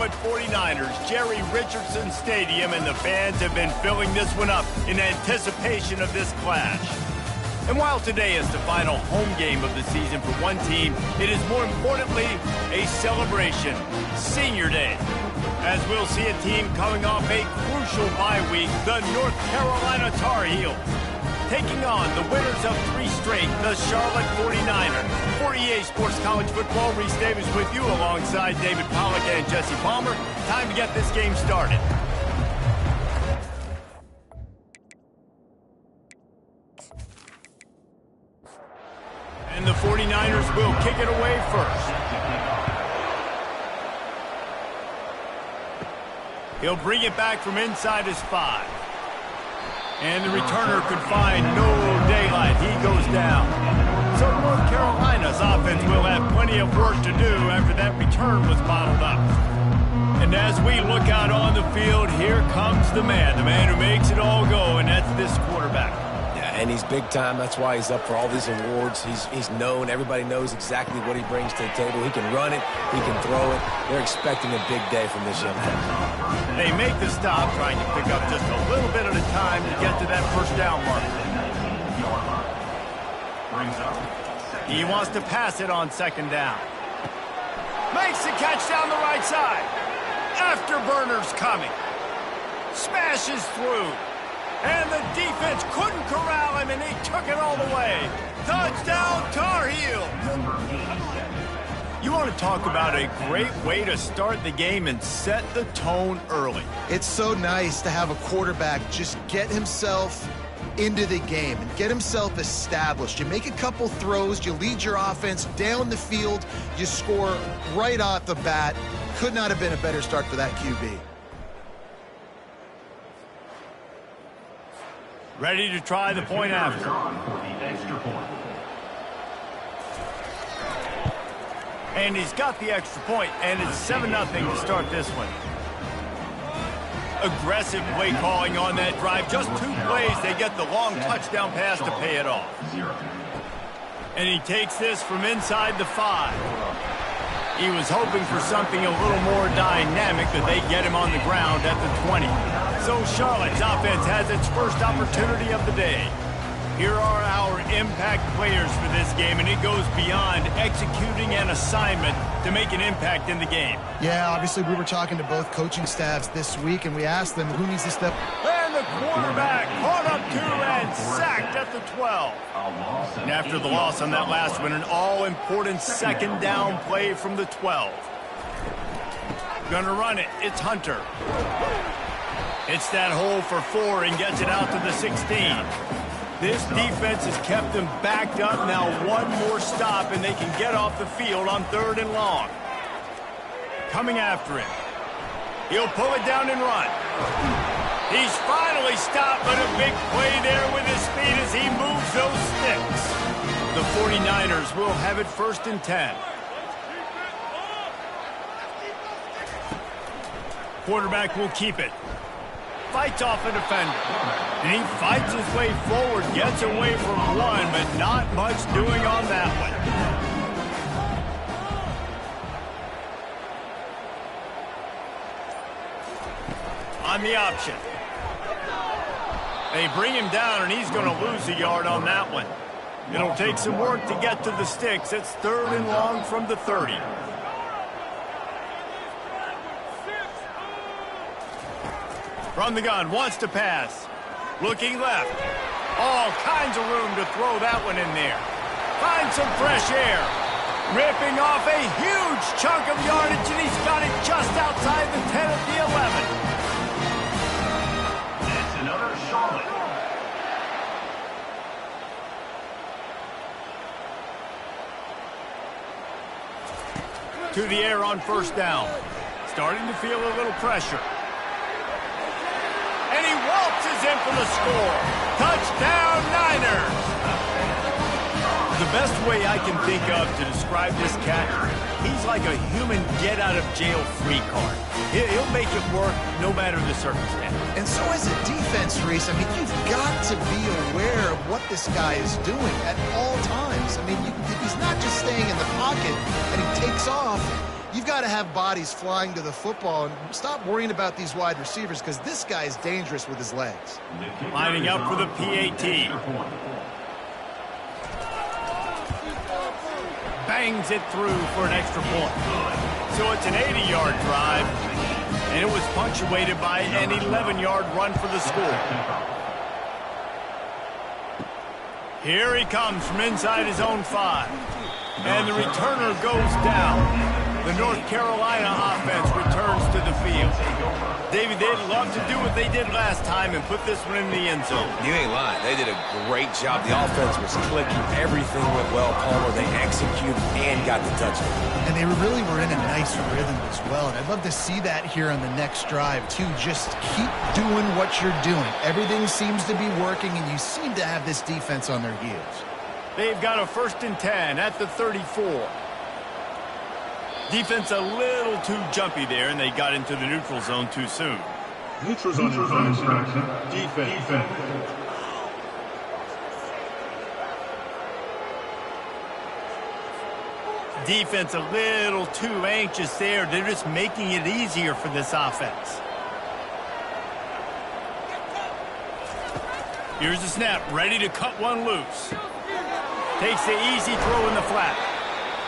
Charlotte 49ers, Jerry Richardson Stadium, and the fans have been filling this one up in anticipation of this clash. And while today is the final home game of the season for one team, it is more importantly a celebration, Senior Day. As we'll see a team coming off a crucial bye week, the North Carolina Tar Heels, taking on the winners of 3 straight, the Charlotte 49ers. For EA Sports College Football, Reese Davis with you alongside David Pollack and Jesse Palmer. Time to get this game started. And the 49ers will kick it away first. He'll bring it back from inside his 5. And the returner could find no daylight. He goes down. So North Carolina's offense will have plenty of work to do after that return was bottled up. And as we look out on the field, here comes the man who makes it all go, and that's this quarterback. And he's big time. That's why he's up for all these awards. He's known. Everybody knows exactly what he brings to the table. He can run it. He can throw it. They're expecting a big day from this young man. They make the stop, trying to pick up just a little bit at a time to get to that first down mark. He wants to pass it on second down. Makes the catch down the right side. Afterburners coming. Smashes through. And the defense couldn't corral him, and he took it all the way. Touchdown, Tar Heels! You want to talk about a great way to start the game and set the tone early. It's so nice to have a quarterback just get himself into the game and get himself established. You make a couple throws, you lead your offense down the field, you score right off the bat. Could not have been a better start for that QB. Ready to try the point after. And he's got the extra point, and it's 7-0 to start this one. Aggressive play calling on that drive. Just 2 plays, they get the long touchdown pass to pay it off. And he takes this from inside the 5. He was hoping for something a little more dynamic, that they get him on the ground at the 20. So Charlotte's offense has its first opportunity of the day. Here are our impact players for this game, and it goes beyond executing an assignment to make an impact in the game. Yeah, obviously we were talking to both coaching staffs this week, and we asked them who needs to step. And the quarterback caught up to and sacked at the 12. And after the loss on that last one, an all-important second down play from the 12. Gonna run it. It's Hunter. Hits that hole for 4 and gets it out to the 16. This defense has kept them backed up. Now one more stop and they can get off the field on 3rd and long. Coming after him. He'll pull it down and run. He's finally stopped, but a big play there with his speed as he moves those sticks. The 49ers will have it 1st and 10. Quarterback will keep it. Fights off a defender. And he fights his way forward, gets away from one, but not much doing on that one. On the option. They bring him down, and he's going to lose a yard on that one. It'll take some work to get to the sticks. It's 3rd and long from the 30. From the gun, wants to pass. Looking left. All kinds of room to throw that one in there. Finds some fresh air. Ripping off a huge chunk of yardage, and he's got it just outside the 10 at the 11. That's another Charlotte. To the air on 1st down. Starting to feel a little pressure. And he waltzes in for the score. Touchdown, Niners! The best way I can think of to describe this cat, he's like a human get-out-of-jail-free card. He'll make it work no matter the circumstance. And so as a defense, Reese, I mean, you've got to be aware of what this guy is doing at all times. I mean, he's not just staying in the pocket and he takes off. You've got to have bodies flying to the football and stop worrying about these wide receivers because this guy is dangerous with his legs. Lining up for the PAT. Bangs it through for an extra point. So it's an 80-yard drive, and it was punctuated by an 11-yard run for the score. Here he comes from inside his own 5. And the returner goes down. The North Carolina offense returns to the field. David, they'd love to do what they did last time and put this one in the end zone. You ain't lying. They did a great job. The offense was clicking. Everything went well, Palmer. They executed and got the touchdown. And they really were in a nice rhythm as well. And I'd love to see that here on the next drive, too. Just keep doing what you're doing. Everything seems to be working, and you seem to have this defense on their heels. They've got a 1st and 10 at the 34. Defense a little too jumpy there, and they got into the neutral zone too soon. Neutral zone infraction. Defense. Defense a little too anxious there. They're just making it easier for this offense. Here's the snap, ready to cut one loose. Takes the easy throw in the flat.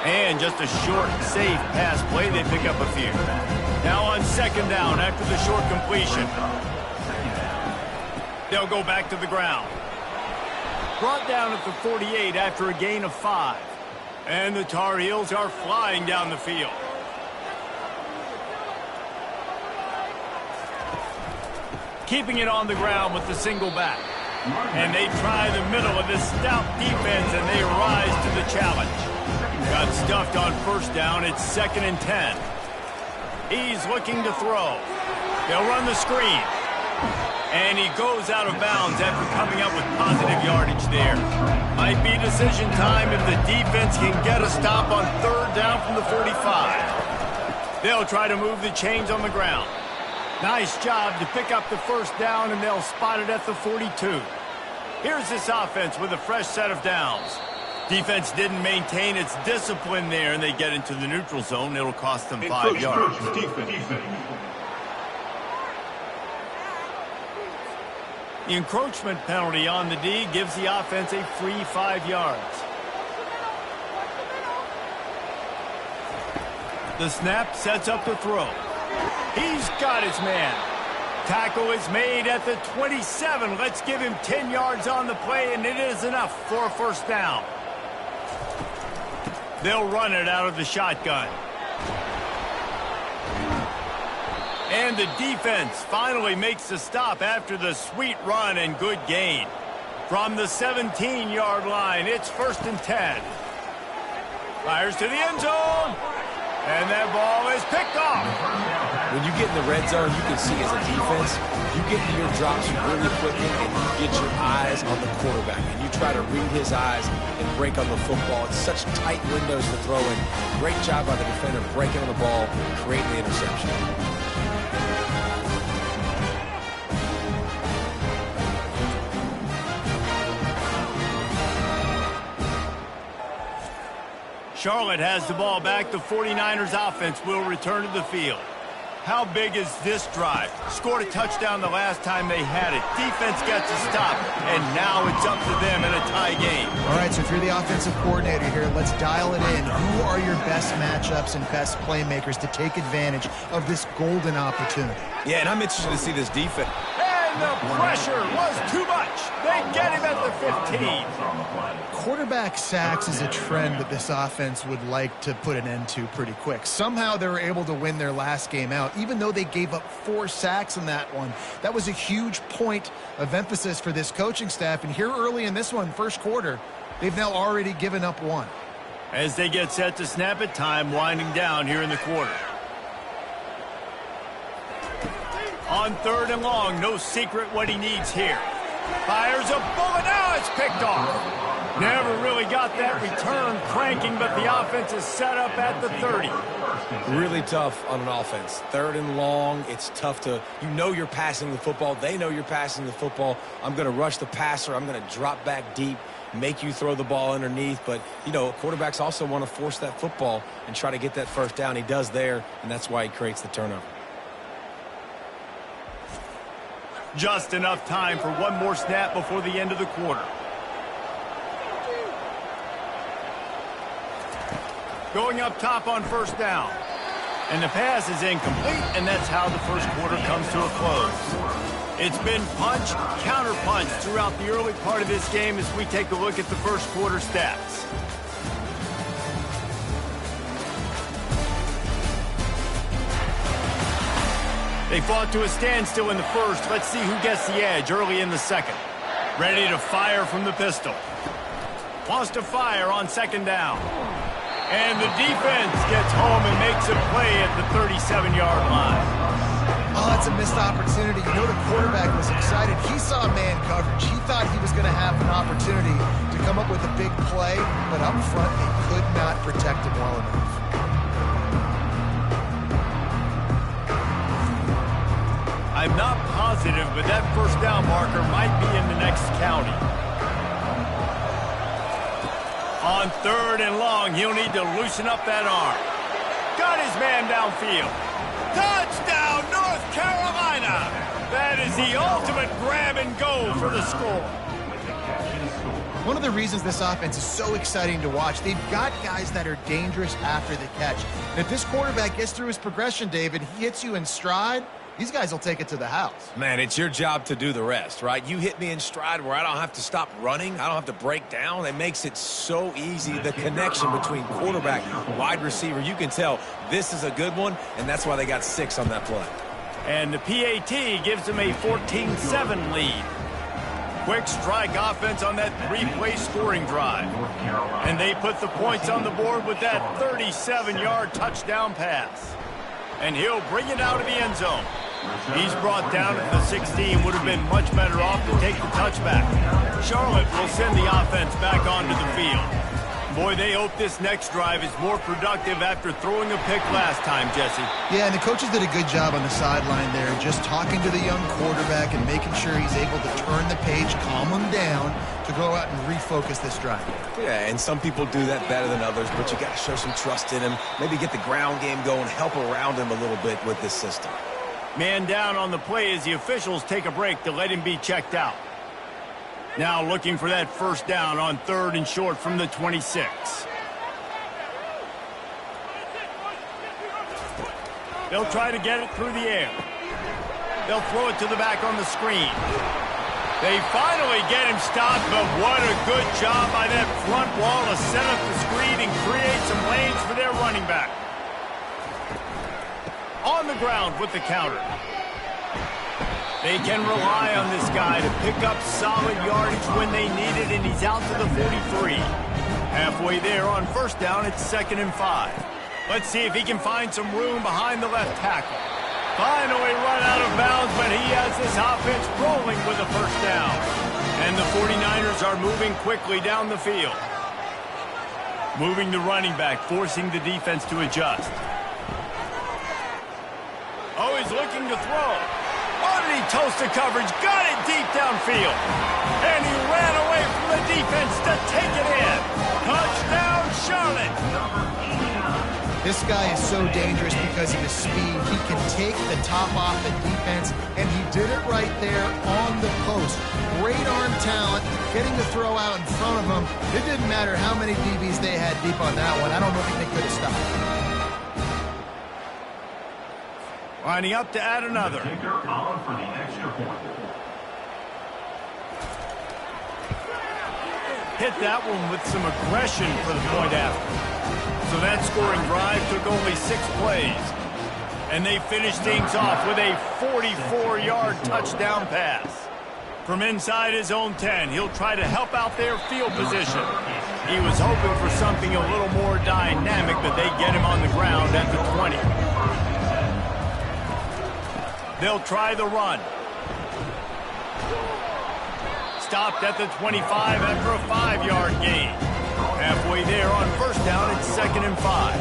And just a short, safe pass play. They pick up a few. Now on 2nd down after the short completion. They'll go back to the ground. Brought down at the 48 after a gain of 5. And the Tar Heels are flying down the field. Keeping it on the ground with the single back. And they try the middle of this stout defense, and they rise to the challenge. Got stuffed on 1st down. It's 2nd and 10. He's looking to throw. They'll run the screen. And he goes out of bounds after coming up with positive yardage there. Might be decision time if the defense can get a stop on 3rd down from the 45. They'll try to move the chains on the ground. Nice job to pick up the 1st down, and they'll spot it at the 42. Here's this offense with a fresh set of downs. Defense didn't maintain its discipline there, and they get into the neutral zone. It'll cost them 5 yards. The encroachment penalty on the D gives the offense a free 5 yards. The snap sets up the throw. He's got his man. Tackle is made at the 27. Let's give him 10 yards on the play, and it is enough for a 1st down. They'll run it out of the shotgun. And the defense finally makes the stop after the sweet run and good gain. From the 17-yard line, it's 1st and 10. Fires to the end zone. And that ball is picked off. When you get in the red zone, you can see as a defense, you get into your drops really quickly and you get your eyes on the quarterback. And you try to read his eyes and break on the football. It's such tight windows to throw in. Great job by the defender breaking on the ball, creating the interception. Charlotte has the ball back. The 49ers offense will return to the field. How big is this drive? Scored a touchdown the last time they had it. Defense gets a stop, and now it's up to them in a tie game. All right, so if you're the offensive coordinator here, let's dial it in. Who are your best matchups and best playmakers to take advantage of this golden opportunity? Yeah, and I'm interested to see this defense. And the pressure was too much. They get him at the 15. Quarterback sacks is a trend that this offense would like to put an end to pretty quick. Somehow they were able to win their last game out, even though they gave up 4 sacks in that one. That was a huge point of emphasis for this coaching staff. And here early in this one, 1st quarter, they've now already given up 1. As they get set to snap it, time winding down here in the quarter. On 3rd and long, no secret what he needs here. Fires a bullet. Now it's picked off. Never really got that return cranking, but the offense is set up at the 30. Really tough on an offense. 3rd and long, it's tough to, you know you're passing the football. They know you're passing the football. I'm going to rush the passer. I'm going to drop back deep. make you throw the ball underneath. But, you know, quarterbacks also want to force that football and try to get that first down. He does there, and that's why he creates the turnover. Just enough time for one more snap before the end of the quarter. Going up top on first down. And the pass is incomplete, and that's how the first quarter comes to a close. It's been punch, counter-punch throughout the early part of this game as we take a look at the first quarter stats. They fought to a standstill in the first. Let's see who gets the edge early in the second. Ready to fire from the pistol. Wants to fire on second down. And the defense gets home and makes a play at the 37-yard line. Oh, that's a missed opportunity. You know the quarterback was excited. He saw man coverage. He thought he was going to have an opportunity to come up with a big play, but up front they could not protect him well enough. I'm not positive, but that first down marker might be in the next county. On third and long, he'll need to loosen up that arm. Got his man downfield. Touchdown, North Carolina! That is the ultimate grab and go for the score. One of the reasons this offense is so exciting to watch, they've got guys that are dangerous after the catch. And if this quarterback gets through his progression, David, he hits you in stride, these guys will take it to the house. Man, it's your job to do the rest, right? You hit me in stride where I don't have to stop running. I don't have to break down. It makes it so easy. The connection between quarterback and wide receiver, you can tell this is a good one, and that's why they got 6 on that play. And the PAT gives them a 14-7 lead. Quick strike offense on that 3-play scoring drive. And they put the points on the board with that 37-yard touchdown pass. And he'll bring it out of the end zone. He's brought down at the 16. Would have been much better off to take the touchback. Charlotte will send the offense back onto the field. Boy, they hope this next drive is more productive after throwing a pick last time, Jesse. Yeah, and the coaches did a good job on the sideline there, just talking to the young quarterback and making sure he's able to turn the page, calm him down, to go out and refocus this drive. Yeah, and some people do that better than others, but you got to show some trust in him, maybe get the ground game going, help around him a little bit with this system. Man down on the play as the officials take a break to let him be checked out. Now looking for that first down on third and short from the 26. They'll try to get it through the air. They'll throw it to the back on the screen. They finally get him stopped, but what a good job by that front wall to set up the screen and create some lanes for their running back. On the ground with the counter. They can rely on this guy to pick up solid yardage when they need it, and he's out to the 43. Halfway there on first down, it's 2nd and 5. Let's see if he can find some room behind the left tackle. Finally run out of bounds, but he has this offense rolling with a first down. And the 49ers are moving quickly down the field. Moving the running back, forcing the defense to adjust. Oh, he's looking to throw. Oh, did he toast the coverage? Got it deep downfield. And he ran away from the defense to take it in. Touchdown, Charlotte. This guy is so dangerous because of his speed. He can take the top off the defense, and he did it right there on the post. Great arm talent, getting the throw out in front of him. It didn't matter how many DBs they had deep on that one. I don't think they could have stopped. Lining up to add another. Hit that one with some aggression for the point after. So that scoring drive took only 6 plays. And they finished things off with a 44-yard touchdown pass. From inside his own 10, he'll try to help out their field position. He was hoping for something a little more dynamic, but they get him on the ground at the 20. They'll try the run. Stopped at the 25 after a 5-yard gain. Halfway there on first down, it's 2nd and 5.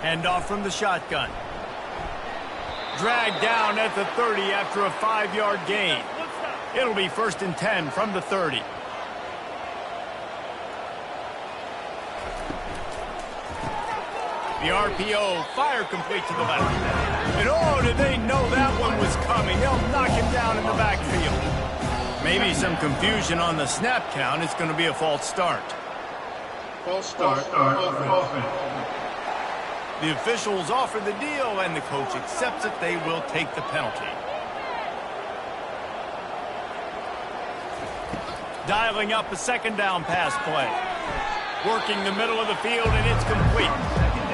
Handoff from the shotgun. Dragged down at the 30 after a 5-yard gain. It'll be 1st and 10 from the 30. The RPO, fire complete to the left. And oh, did they know that one was coming? They'll knock him down in the backfield. Maybe some confusion on the snap count. It's going to be a false start. False start. Offense. The officials offer the deal, and the coach accepts it. They will take the penalty. Dialing up a 2nd down pass play. Working the middle of the field, and it's complete.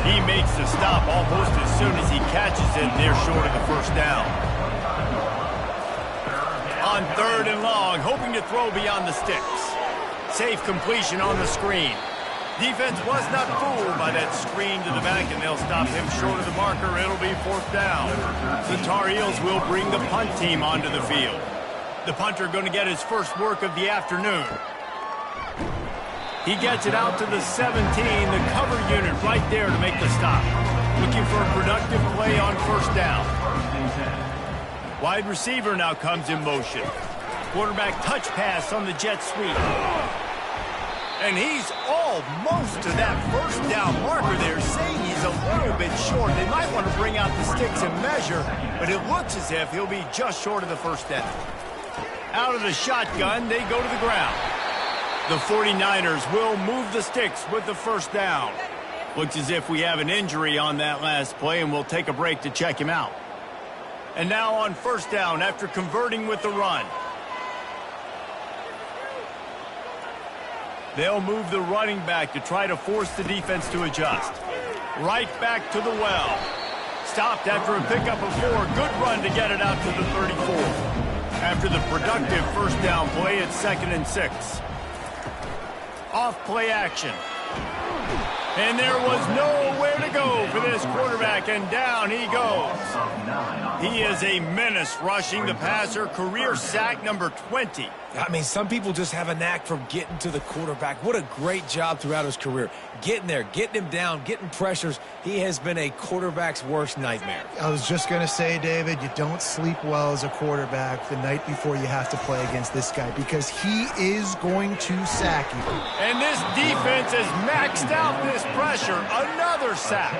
He makes the stop almost as soon as he catches it, and they're short of the 1st down. On 3rd and long, hoping to throw beyond the sticks. Safe completion on the screen. Defense was not fooled by that screen to the back, and they'll stop him short of the marker. It'll be 4th down. The Tar Heels will bring the punt team onto the field. The punter going to get his first work of the afternoon. He gets it out to the 17, the cover unit right there to make the stop. Looking for a productive play on 1st down. Wide receiver now comes in motion. Quarterback touch pass on the jet sweep. And he's almost to that 1st down marker there, saying he's a little bit short. They might want to bring out the sticks and measure, but it looks as if he'll be just short of the 1st down. Out of the shotgun, they go to the ground. The 49ers will move the sticks with the 1st down. Looks as if we have an injury on that last play, and we'll take a break to check him out. And now on 1st down after converting with the run. They'll move the running back to try to force the defense to adjust. Right back to the well. Stopped after a pickup of 4. Good run to get it out to the 34. After the productive 1st down play, it's 2nd and 6. Off play action. And there was nowhere to go for this quarterback, and down he goes. He is a menace rushing the passer, career sack number 20. I mean, some people just have a knack for getting to the quarterback. What a great job throughout his career. Getting there, getting him down, getting pressures. He has been a quarterback's worst nightmare. I was just going to say, David, you don't sleep well as a quarterback the night before you have to play against this guy, because he is going to sack you. And this defense has maxed out this pressure. Another sack.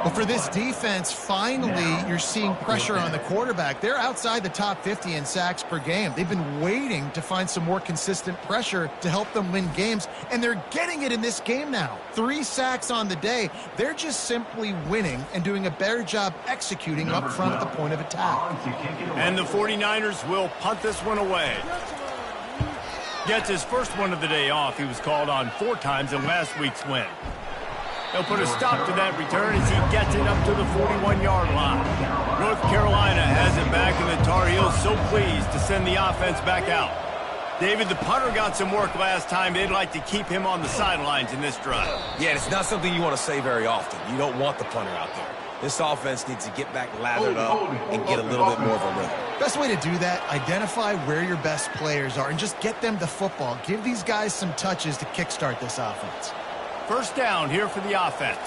Well, for this defense, finally, you're seeing pressure on the quarterback. They're outside the top 50 in sacks per game. They've been waiting to find some more consistent pressure to help them win games, and they're getting it in this game now. 3 sacks on the day. They're just simply winning and doing a better job executing up front at the point of attack. And the 49ers will punt this one away. Gets his first one of the day off. He was called on 4 times in last week's win. They'll put a stop to that return as he gets it up to the 41-yard line. North Carolina has it back, and the Tar Heels so pleased to send the offense back out. David, the punter got some work last time. They'd like to keep him on the sidelines in this drive. Yeah, it's not something you want to say very often. You don't want the punter out there. This offense needs to get back lathered up and get a little bit more of a rhythm. Best way to do that, identify where your best players are and just get them the football. Give these guys some touches to kickstart this offense. 1st down here for the offense.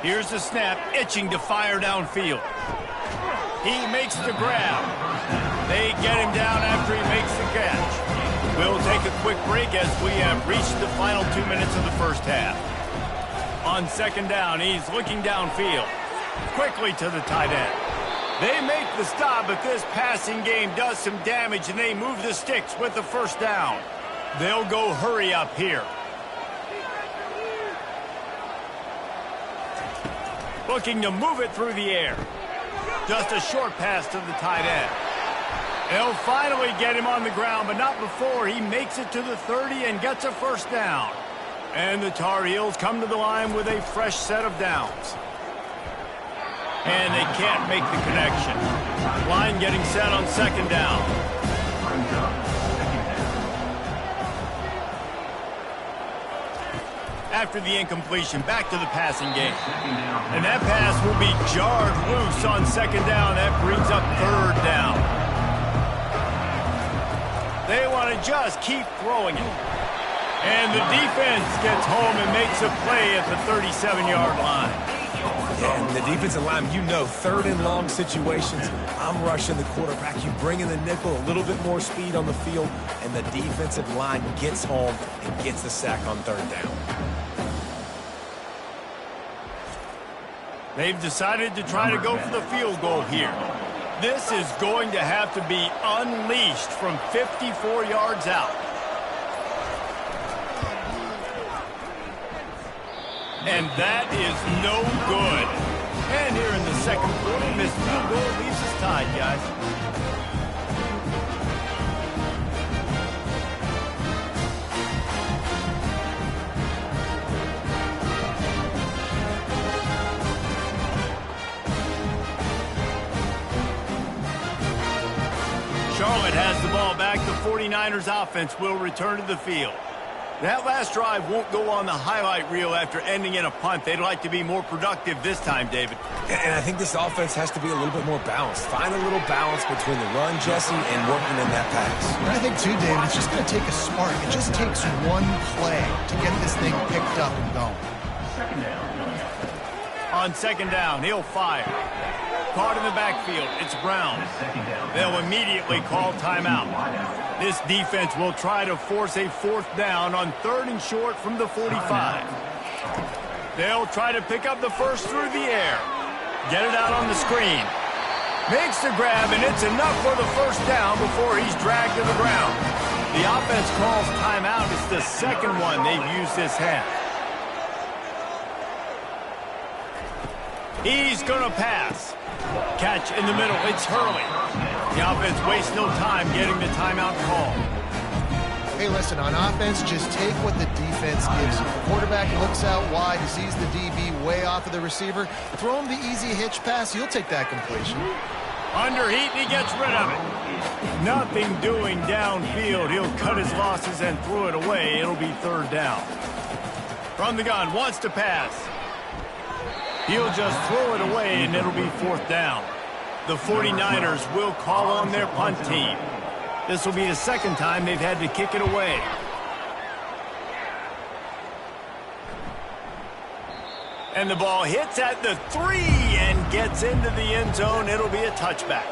Here's the snap, itching to fire downfield. He makes the grab. They get him down after he makes the catch. We'll take a quick break as we have reached the final 2 minutes of the 1st half. On 2nd down, he's looking downfield. Quickly to the tight end. They make the stop, but this passing game does some damage, and they move the sticks with the 1st down. They'll go hurry up here. Looking to move it through the air. Just a short pass to the tight end. They'll finally get him on the ground, but not before he makes it to the 30 and gets a 1st down. And the Tar Heels come to the line with a fresh set of downs. And they can't make the connection. Line getting set on 2nd down. After the incompletion, back to the passing game. And that pass will be jarred loose on 2nd down. That brings up 3rd down. They want to just keep throwing it. And the defense gets home and makes a play at the 37-yard line. And the defensive line, you know, third and long situations, I'm rushing the quarterback. You bring in the nickel, a little bit more speed on the field, and the defensive line gets home and gets the sack on third down. They've decided to try to go for the field goal here. This is going to have to be unleashed from 54 yards out. And that is no good. And here in the second quarter, this field goal leaves us tied, guys. Charlotte has the ball back. The 49ers offense will return to the field. That last drive won't go on the highlight reel after ending in a punt. They'd like to be more productive this time, David. And I think this offense has to be a little bit more balanced. Find a little balance between the run, Jesse, and working in that pass. And I think, too, David, it's just going to take a spark. It just takes one play to get this thing picked up and going. On second down, he'll fire. Caught in the backfield, it's Brown. They'll immediately call timeout. This defense will try to force a fourth down on third and short from the 45. They'll try to pick up the first through the air. Get it out on the screen. Makes the grab, and it's enough for the first down before he's dragged to the ground. The offense calls timeout. It's the second one they've used this half. He's going to pass. Catch in the middle. It's Hurley. The offense wastes no time getting the timeout call. Hey, listen, on offense, just take what the defense gives you. The quarterback looks out wide, he sees the DB way off of the receiver. Throw him the easy hitch pass. He'll take that completion. Under heat, and he gets rid of it. Nothing doing downfield. He'll cut his losses and throw it away. It'll be third down. From the gun, wants to pass. He'll just throw it away, and it'll be fourth down. The 49ers will call on their punt team. This will be the second time they've had to kick it away. And the ball hits at the 3 and gets into the end zone. It'll be a touchback.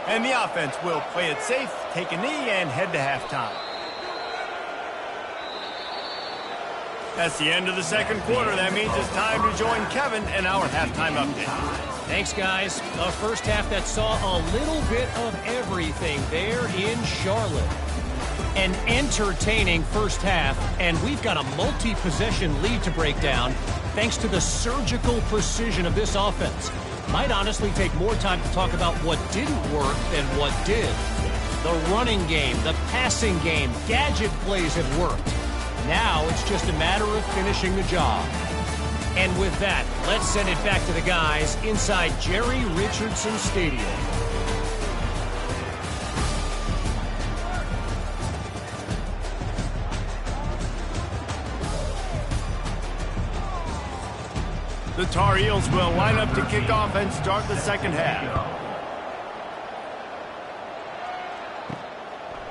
And the offense will play it safe, take a knee, and head to halftime. That's the end of the second quarter. That means it's time to join Kevin in our halftime update. Thanks, guys. A first half that saw a little bit of everything there in Charlotte. An entertaining first half, and we've got a multi-possession lead to break down thanks to the surgical precision of this offense. Might honestly take more time to talk about what didn't work than what did. The running game, the passing game, gadget plays have worked. Now it's just a matter of finishing the job. And with that, let's send it back to the guys inside Jerry Richardson Stadium. The Tar Heels will line up to kick off and start the second half.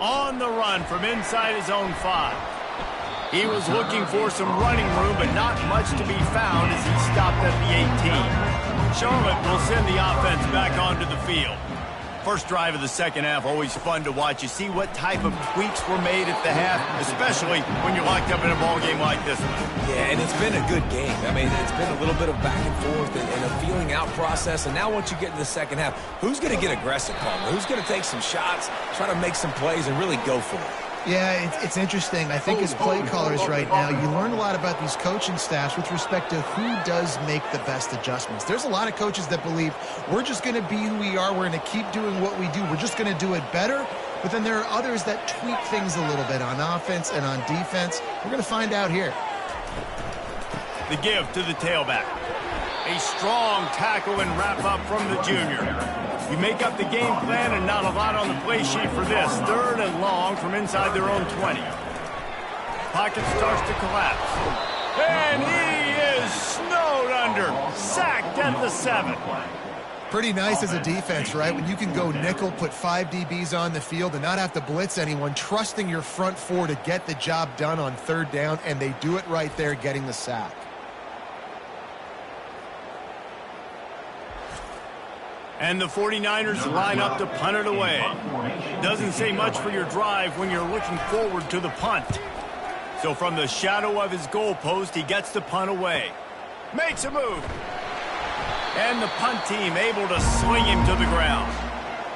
On the run from inside his own 5. He was looking for some running room, but not much to be found as he stopped at the 18. Charlotte will send the offense back onto the field. First drive of the second half, always fun to watch. You see what type of tweaks were made at the half, especially when you're locked up in a ball game like this one. Yeah, and it's been a good game. I mean, it's been a little bit of back and forth and a feeling out process. And now once you get in the second half, who's going to get aggressive, Palmer? Who's going to take some shots, try to make some plays, and really go for it? Yeah, it's interesting. I think as play callers right now, you learn a lot about these coaching staffs with respect to who does make the best adjustments. There's a lot of coaches that believe we're just going to be who we are. We're going to keep doing what we do. We're just going to do it better. But then there are others that tweak things a little bit on offense and on defense. We're going to find out here. The give to the tailback. A strong tackle and wrap up from the junior. You make up the game plan and not a lot on the play sheet for this. Third and long from inside their own 20. Pocket starts to collapse. And he is snowed under. Sacked at the 7. Pretty nice as a defense, right? When you can go nickel, put 5 DBs on the field and not have to blitz anyone, trusting your front 4 to get the job done on third down, and they do it right there, getting the sack. And the 49ers line up to punt it away. Doesn't say much for your drive when you're looking forward to the punt. So from the shadow of his goalpost, he gets the punt away. Makes a move. And the punt team able to sling him to the ground.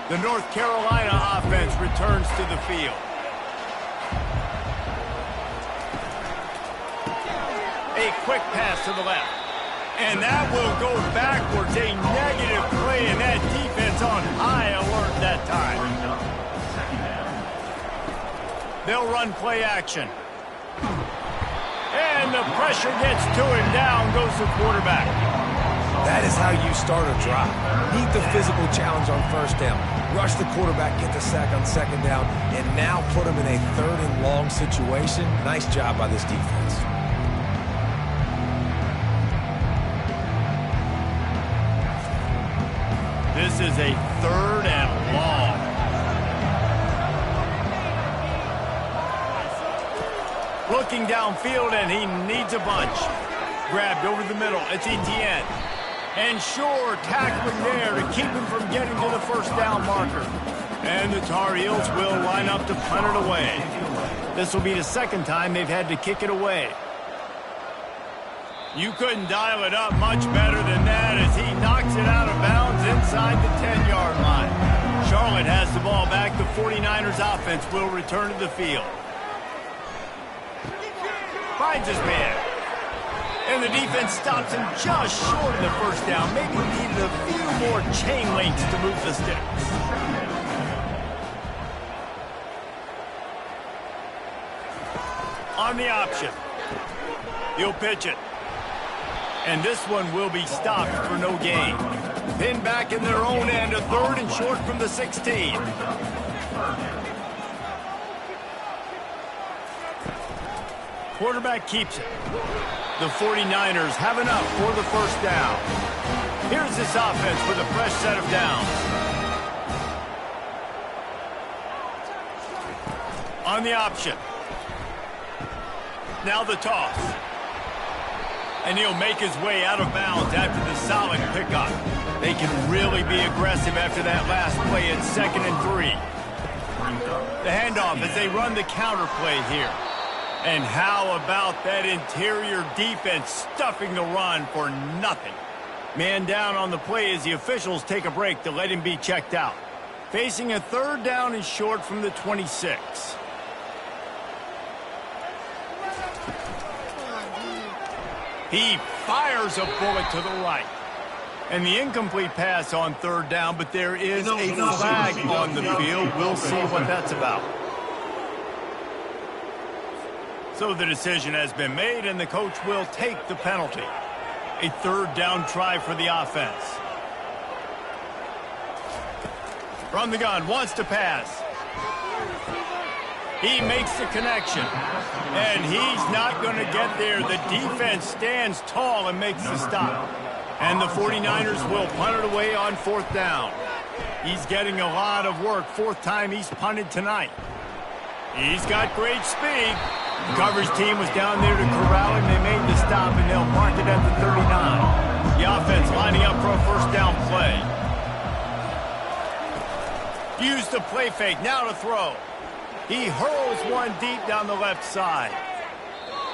The North Carolina offense returns to the field. A quick pass to the left. And that will go backwards. A negative play, and that defense on high alert that time. They'll run play action. And the pressure gets to him. Down goes the quarterback. That is how you start a drive. Meet the physical challenge on first down. Rush the quarterback, get the sack on second down, and now put him in a 3rd and long situation. Nice job by this defense. This is a 3rd and long. Looking downfield, and he needs a bunch. Grabbed over the middle. It's Etienne. And Shore tackling there to keep him from getting to the first down marker. And the Tar Heels will line up to punt it away. This will be the 2nd time they've had to kick it away. You couldn't dial it up much better than that as he knocks it out of bounds inside the 10-yard line. Charlotte has the ball back. The 49ers offense will return to the field. Finds his man. And the defense stops him just short of the first down. Maybe needed a few more chain links to move the sticks. On the option. He'll pitch it. And this one will be stopped for no gain. Pinned back in their own end, a 3rd and short from the 16. Quarterback keeps it. The 49ers have enough for the first down. Here's this offense with a fresh set of downs. On the option. Now the toss. And he'll make his way out of bounds after the solid pickup. They can really be aggressive after that last play at 2nd and 3. The handoff as they run the counter play here. And how about that interior defense stuffing the run for nothing? Man down on the play as the officials take a break to let him be checked out. Facing a 3rd down and short from the 26. He fires a bullet to the right. And the incomplete pass on 3rd down, but there is a flag on the field. We'll see what that's about. So the decision has been made, and the coach will take the penalty. A 3rd down try for the offense. From the gun, wants to pass. He makes the connection. And he's not going to get there. The defense stands tall and makes the stop. And the 49ers will punt it away on 4th down. He's getting a lot of work. 4th time he's punted tonight. He's got great speed. The coverage team was down there to corral him. They made the stop, and they'll mark it at the 39. The offense lining up for a first down play. Use the play fake. Now to throw. He hurls one deep down the left side.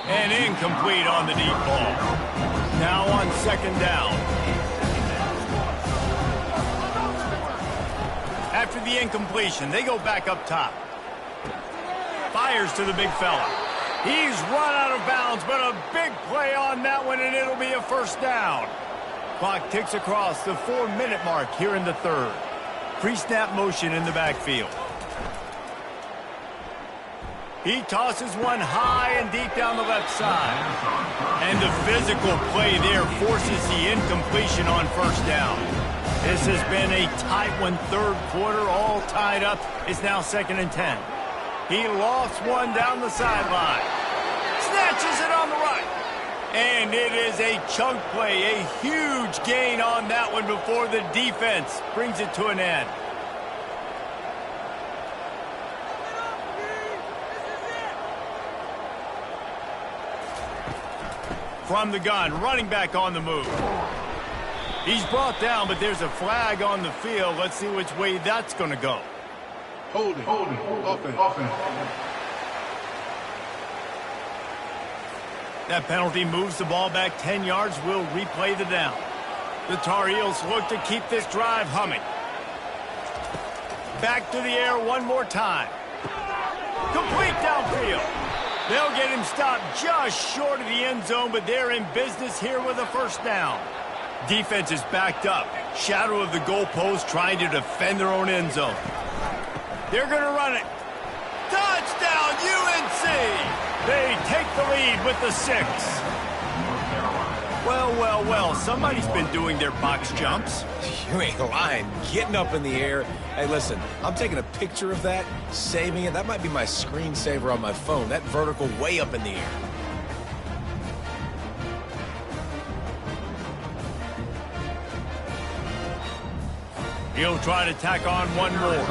And incomplete on the deep ball. Now on 2nd down. After the incompletion, they go back up top. Fires to the big fella. He's run out of bounds, but a big play on that one, and it'll be a first down. Clock ticks across the 4-minute mark here in the 3rd. Pre-snap motion in the backfield. He tosses one high and deep down the left side. And the physical play there forces the incompletion on first down. This has been a tight one. 3rd quarter, all tied up. It's now 2nd and 10. He lofts one down the sideline. Snatches it on the right. And it is a chunk play, a huge gain on that one before the defense brings it to an end. From the gun, running back on the move. He's brought down, but there's a flag on the field. Let's see which way that's going to go. Holding. Offense. That penalty moves the ball back 10 yards. We'll replay the down. The Tar Heels look to keep this drive humming. Back to the air one more time. Complete downfield. They'll get him stopped just short of the end zone, but they're in business here with a first down. Defense is backed up. Shadow of the goalpost trying to defend their own end zone. They're going to run it. Touchdown, UNC! They take the lead with the 6. Well, somebody's been doing their box jumps. You ain't lying. Getting up in the air. Hey, listen, I'm taking a picture of that, saving it. That might be my screensaver on my phone. That vertical way up in the air. He'll try to tack on one more.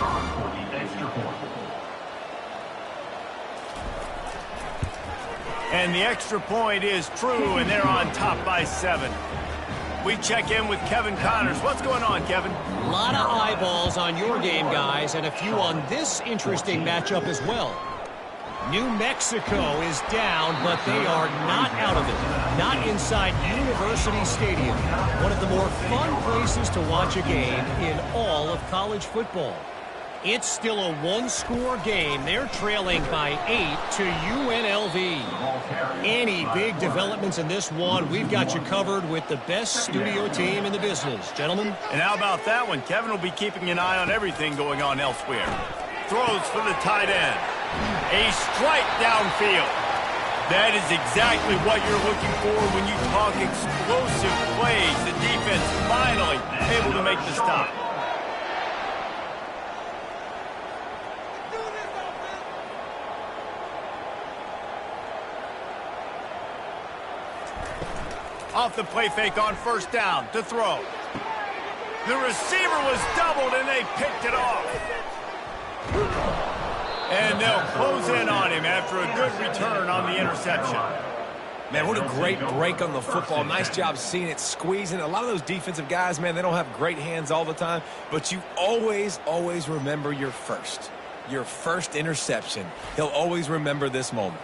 And the extra point is true, and they're on top by 7. We check in with Kevin Connors. What's going on, Kevin? A lot of eyeballs on your game, guys, and a few on this interesting matchup as well. New Mexico is down, but they are not out of it. Not inside University Stadium, one of the more fun places to watch a game in all of college football. It's still a one-score game. They're trailing by 8 to UNLV. Any big developments in this one, we've got you covered with the best studio team in the business. Gentlemen? And how about that one? Kevin will be keeping an eye on everything going on elsewhere. Throws for the tight end. A strike downfield. That is exactly what you're looking for when you talk explosive plays. The defense finally able to make the stop. Off the play fake on first down to throw. The receiver was doubled and they picked it off. And they'll close in on him after a good return on the interception. Man, what a great break on the football. Nice job seeing it, squeezing. A lot of those defensive guys, man, they don't have great hands all the time, but you always remember your first interception. He'll always remember this moment.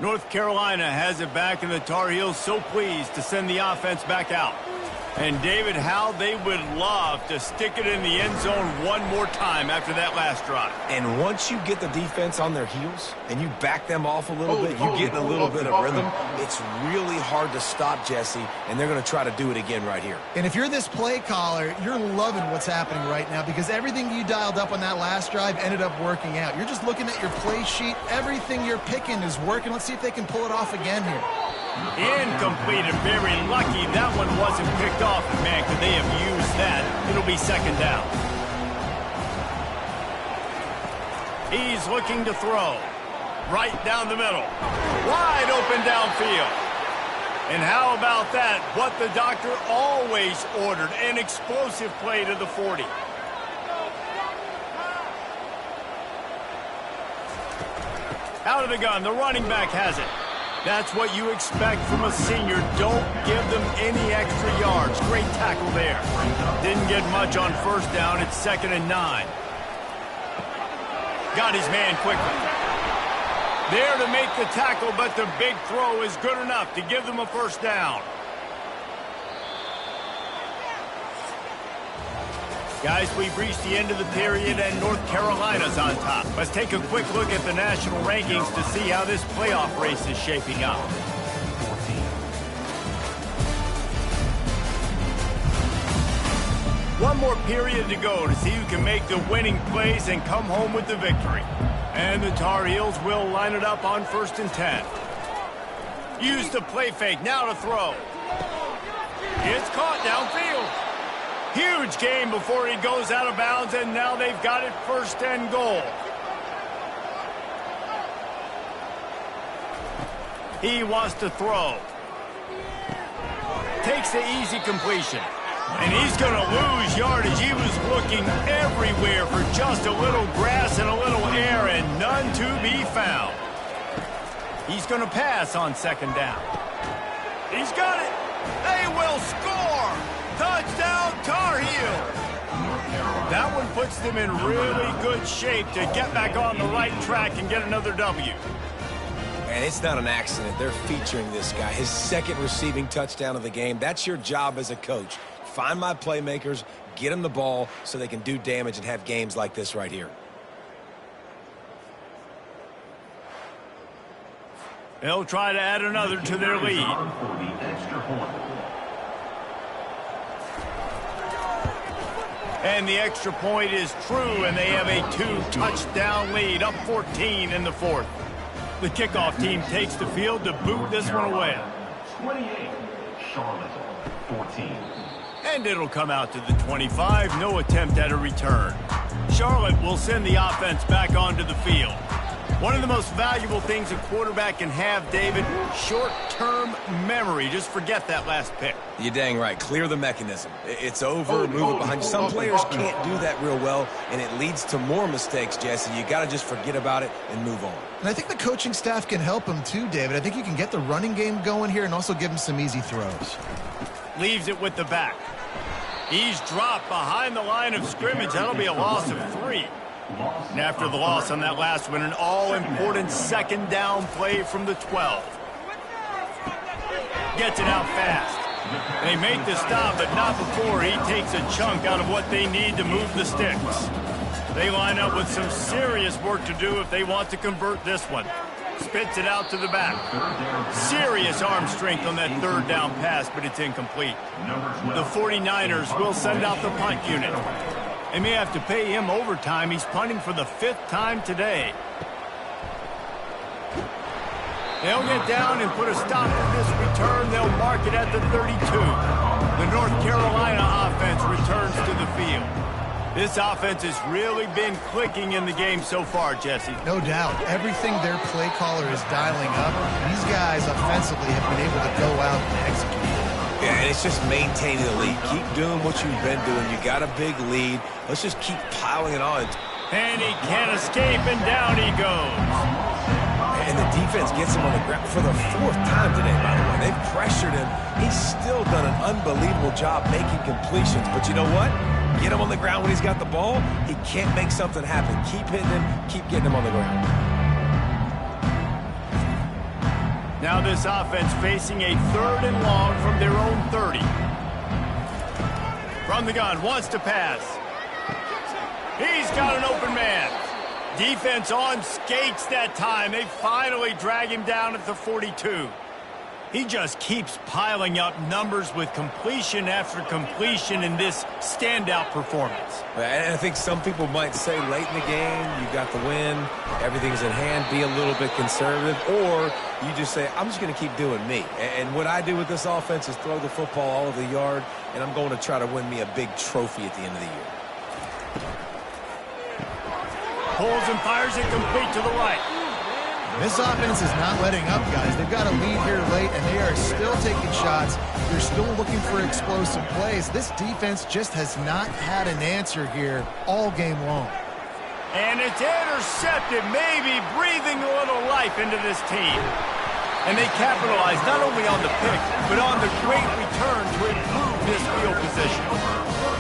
North Carolina has it back, and the Tar Heels so pleased to send the offense back out. And David, how they would love to stick it in the end zone one more time after that last drive. And once you get the defense on their heels and you back them off a little bit, you get in a little bit of rhythm. It's really hard to stop, Jesse, and they're going to try to do it again right here. And if you're this play caller, you're loving what's happening right now because everything you dialed up on that last drive ended up working out. You're just looking at your play sheet. Everything you're picking is working. Let's see if they can pull it off again here. Incomplete and very lucky that one wasn't picked off. Man, could they have used that? It'll be second down. He's looking to throw. Right down the middle. Wide open downfield. And how about that? What the doctor always ordered. An explosive play to the 40. Out of the gun. The running back has it. That's what you expect from a senior. Don't give them any extra yards. Great tackle there. Didn't get much on first down. It's 2nd and 9. Got his man quickly. There to make the tackle, but the big throw is good enough to give them a first down. Guys, we've reached the end of the period, and North Carolina's on top. Let's take a quick look at the national rankings to see how this playoff race is shaping up. One more period to go to see who can make the winning plays and come home with the victory. And the Tar Heels will line it up on 1st and 10. Use the play fake, now to throw. It's caught downfield. Huge gain before he goes out of bounds, and now they've got it 1st and goal. He wants to throw. Takes the easy completion. And he's going to lose yardage. He was looking everywhere for just a little grass and a little air, and none to be found. He's going to pass on 2nd down. He's got it. They will score. Touchdown, Tar Heels. That one puts them in really good shape to get back on the right track and get another W. And it's not an accident. They're featuring this guy. His second receiving touchdown of the game. That's your job as a coach. Find my playmakers, get them the ball so they can do damage and have games like this right here. They'll try to add another to their lead. And the extra point is true, and they have a 2-touchdown lead, up 14 in the fourth. The kickoff team takes the field to boot this one away. 28, Charlotte, 14. And it'll come out to the 25, no attempt at a return. Charlotte will send the offense back onto the field. One of the most valuable things a quarterback can have, David, short-term memory. Just forget that last pick. You're dang right. Clear the mechanism. It's over, move it behind you. Some players can't do that real well, and it leads to more mistakes, Jesse. You got to just forget about it and move on. And I think the coaching staff can help him too, David. I think you can get the running game going here and also give him some easy throws. Leaves it with the back. He's dropped behind the line of scrimmage. That'll be a loss of 3. And after the loss on that last one, an all-important second down play from the 12. Gets it out fast. They make the stop, but not before he takes a chunk out of what they need to move the sticks. They line up with some serious work to do if they want to convert this one. Spits it out to the back. Serious arm strength on that third down pass, but it's incomplete. The 49ers will send out the punt unit. They may have to pay him overtime. He's punting for the 5th time today. They'll get down and put a stop to this return. They'll mark it at the 32. The North Carolina offense returns to the field. This offense has really been clicking in the game so far, Jesse. No doubt. Everything their play caller is dialing up, these guys offensively have been able to go out and execute. Yeah, and it's just maintaining the lead. Keep doing what you've been doing. You got a big lead. Let's just keep piling it on. And he can't escape, and down he goes. And the defense gets him on the ground for the 4th time today, by the way. They've pressured him. He's still done an unbelievable job making completions. But you know what? Get him on the ground when he's got the ball. He can't make something happen. Keep hitting him. Keep getting him on the ground. Now this offense facing a 3rd and long from their own 30. From the gun, wants to pass. He's got an open man. Defense on skates that time. They finally drag him down at the 42. He just keeps piling up numbers with completion after completion in this standout performance. And I think some people might say late in the game, you got the win, everything's in hand, be a little bit conservative, or you just say, I'm just going to keep doing me. And what I do with this offense is throw the football all over the yard, and I'm going to try to win me a big trophy at the end of the year. Pulls and fires it complete to the right. This offense is not letting up, guys. They've got a lead here late, and they are still taking shots. They're still looking for explosive plays. This defense just has not had an answer here all game long. And it's intercepted, maybe breathing a little life into this team. And they capitalize not only on the pick, but on the great return to improve this field position.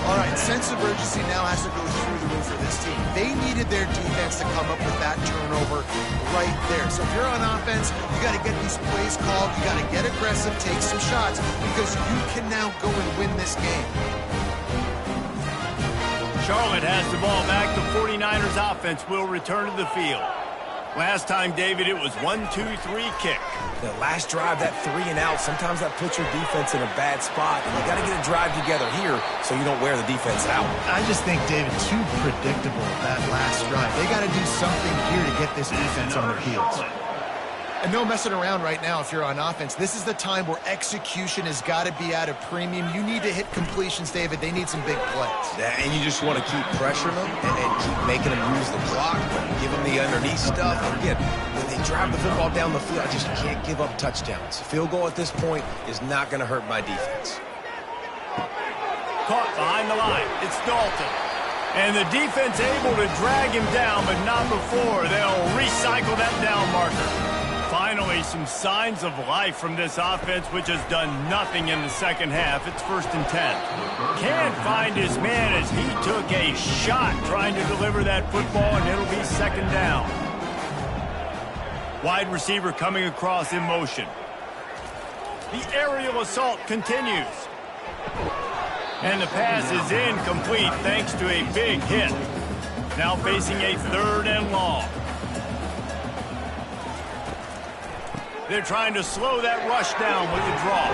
All right, sense of urgency now has to go through the roof for this team. They needed their defense to come up with that turnover right there. So if you're on offense, you got to get these plays called. You got to get aggressive, take some shots, because you can now go and win this game. Charlotte has the ball back. The 49ers offense will return to the field. Last time, David, it was 1-2-3 kick. The last drive, that 3 and out, sometimes that puts your defense in a bad spot, and you got to get a drive together here so you don't wear the defense out. I just think, David, too predictable that last drive. They got to do something here to get this defense on their heels. And no messing around right now if you're on offense. This is the time where execution has got to be at a premium. You need to hit completions, David. They need some big plays. And you just want to keep pressuring them and keep making them use the clock, give them the underneath stuff. And again, when they drive the football down the field, I just can't give up touchdowns. Field goal at this point is not going to hurt my defense. Caught behind the line. It's Dalton. And the defense able to drag him down, but not before. They'll recycle that down marker. Finally Finally, some signs of life from this offense, which has done nothing in the second half. It's 1st and 10. Can't find his man as he took a shot trying to deliver that football, and it'll be 2nd down. Wide receiver coming across in motion. The aerial assault continues. And the pass is incomplete thanks to a big hit. Now facing a 3rd and long. They're trying to slow that rush down with the draw.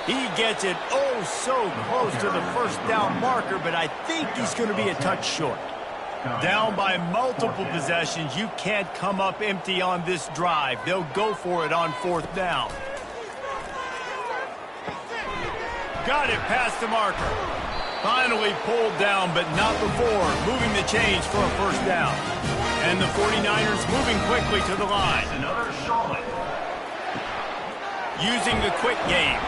He gets it oh so close to the 1st down marker, but I think he's going to be a touch short. Down by multiple possessions, you can't come up empty on this drive. They'll go for it on 4th down. Got it past the marker. Finally pulled down, but not before moving the chains for a 1st down. And the 49ers moving quickly to the line. Another Charlotte. Using the quick game.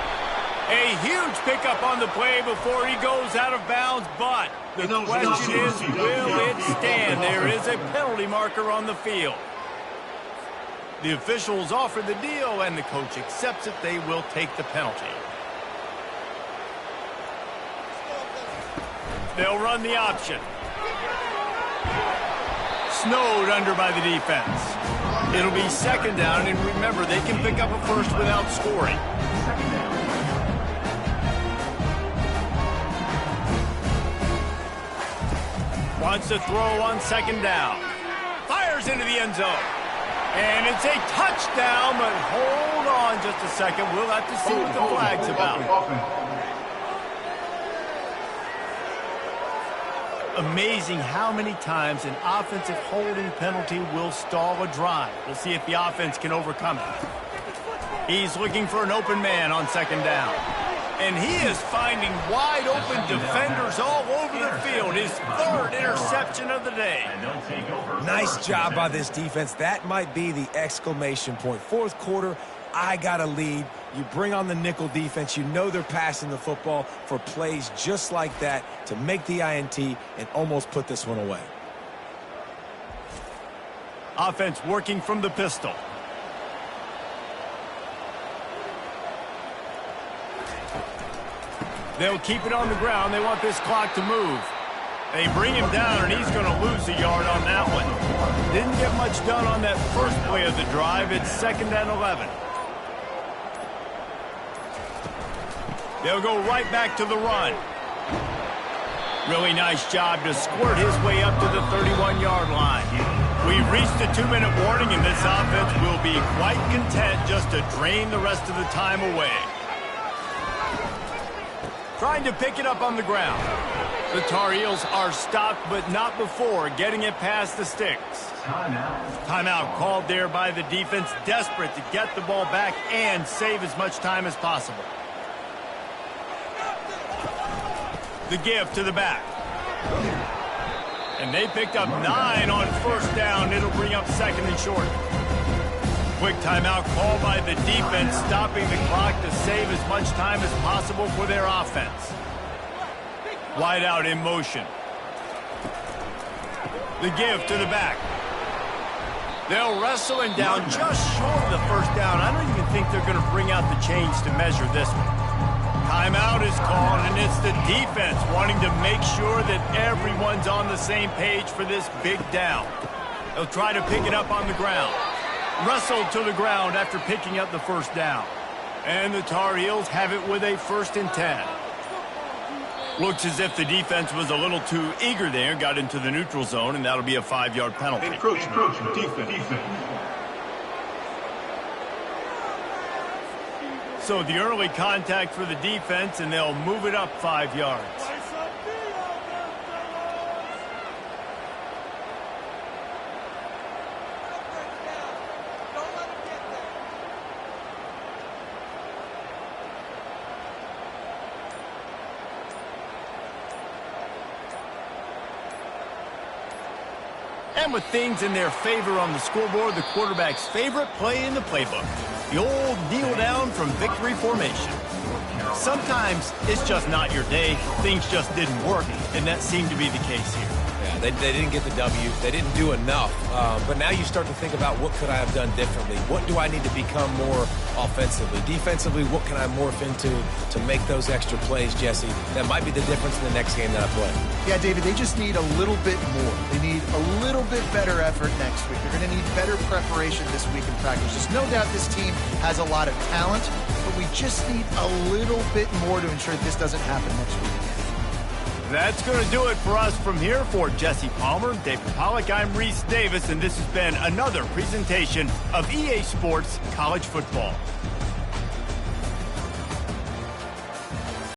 A huge pickup on the play before he goes out of bounds, but the question is, will it stand? There is a penalty marker on the field. The officials offer the deal, and the coach accepts it. They will take the penalty. They'll run the option. Snowed under by the defense. It'll be 2nd down, and remember, they can pick up a 1st without scoring. Wants to throw on 2nd down. Fires into the end zone. And it's a touchdown, but hold on just a second. We'll have to see what the flag's about. Amazing how many times an offensive holding penalty will stall a drive. We'll see if the offense can overcome it. He's looking for an open man on 2nd down. And he is finding wide open defenders all over the field. His 3rd interception of the day. Nice job by this defense. That might be the exclamation point. 4th quarter, I got a lead. You bring on the nickel defense. You know they're passing the football for plays just like that to make the INT and almost put this one away. Offense working from the pistol. They'll keep it on the ground. They want this clock to move. They bring him down, and he's going to lose a yard on that one. Didn't get much done on that first play of the drive. It's 2nd and 11. They'll go right back to the run. Really nice job to squirt his way up to the 31-yard line. We've reached a 2-minute warning, and this offense will be quite content just to drain the rest of the time away. Trying to pick it up on the ground. The Tar Heels are stopped, but not before getting it past the sticks. Timeout called there by the defense, desperate to get the ball back and save as much time as possible. The give to the back. And they picked up 9 on 1st down. It'll bring up 2nd and short. Quick timeout called by the defense, stopping the clock to save as much time as possible for their offense. Wide out in motion. The give to the back. They'll wrestle him down just short of the 1st down. I don't even think they're going to bring out the chains to measure this one. Timeout is called, and it's the defense wanting to make sure that everyone's on the same page for this big down. They'll try to pick it up on the ground. Wrestled to the ground after picking up the 1st down. And the Tar Heels have it with a 1st and 10. Looks as if the defense was a little too eager there, got into the neutral zone, and that'll be a 5-yard penalty. Encroachment, defense. So the early contact for the defense, and they'll move it up 5 yards. And with things in their favor on the scoreboard, the quarterback's favorite play in the playbook. The old kneel down from victory formation. Sometimes it's just not your day. Things just didn't work, and that seemed to be the case here. Yeah, they didn't get the W. They didn't do enough. But now you start to think about what could I have done differently? What do I need to become more offensively? Defensively, what can I morph into to make those extra plays, Jesse? That might be the difference in the next game that I play. Yeah, David, they just need a little bit more. They need a little bit better effort next week. They're going to need better preparation this week in practice. There's no doubt this team has a lot of talent, but we just need a little bit more to ensure this doesn't happen next week again. That's going to do it for us from here. For Jesse Palmer, David Pollack, I'm Reese Davis, and this has been another presentation of EA Sports College Football.